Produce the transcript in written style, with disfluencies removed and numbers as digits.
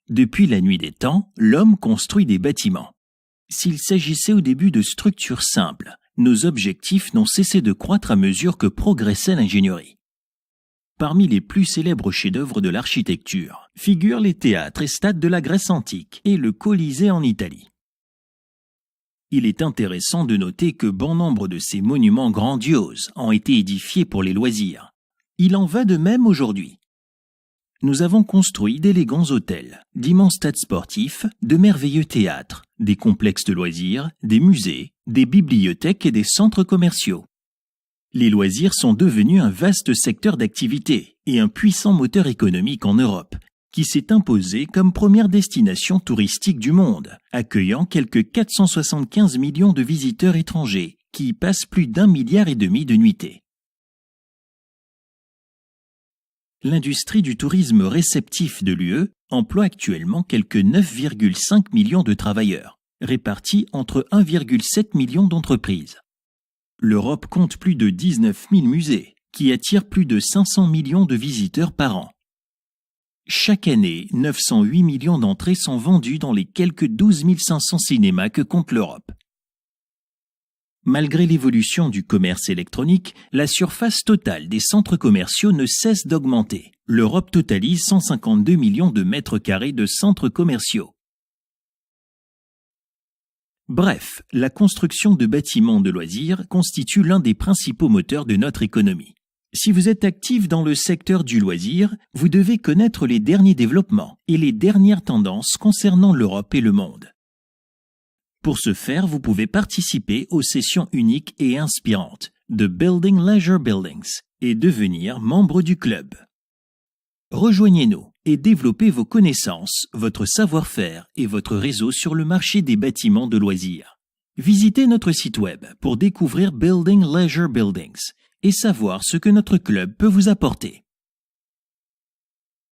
Depuis la nuit des temps, l'homme construit des bâtiments. S'il s'agissait au début de structures simples, nos objectifs n'ont cessé de croître à mesure que progressait l'ingénierie. Parmi les plus célèbres chefs-d'œuvre de l'architecture figurent les théâtres et stades de la Grèce antique et le Colisée en Italie. Il est intéressant de noter que bon nombre de ces monuments grandioses ont été édifiés pour les loisirs. Il en va de même aujourd'hui. Nous avons construit d'élégants hôtels, d'immenses stades sportifs, de merveilleux théâtres, des complexes de loisirs, des musées, des bibliothèques et des centres commerciaux. Les loisirs sont devenus un vaste secteur d'activité et un puissant moteur économique en Europe, qui s'est imposé comme première destination touristique du monde, accueillant quelques 475 millions de visiteurs étrangers qui y passent plus d'1,5 milliard de nuitées. L'industrie du tourisme réceptif de l'UE emploie actuellement quelques 9,5 millions de travailleurs, répartis entre 1,7 million d'entreprises. L'Europe compte plus de 19 000 musées, qui attirent plus de 500 millions de visiteurs par an. Chaque année, 908 millions d'entrées sont vendues dans les quelques 12 500 cinémas que compte l'Europe. Malgré l'évolution du commerce électronique, la surface totale des centres commerciaux ne cesse d'augmenter. L'Europe totalise 152 millions de mètres carrés de centres commerciaux. Bref, la construction de bâtiments de loisirs constitue l'un des principaux moteurs de notre économie. Si vous êtes actif dans le secteur du loisir, vous devez connaître les derniers développements et les dernières tendances concernant l'Europe et le monde. Pour ce faire, vous pouvez participer aux sessions uniques et inspirantes de Building Leisure Buildings et devenir membre du club. Rejoignez-nous et développez vos connaissances, votre savoir-faire et votre réseau sur le marché des bâtiments de loisirs. Visitez notre site web pour découvrir Building Leisure Buildings et savoir ce que notre club peut vous apporter.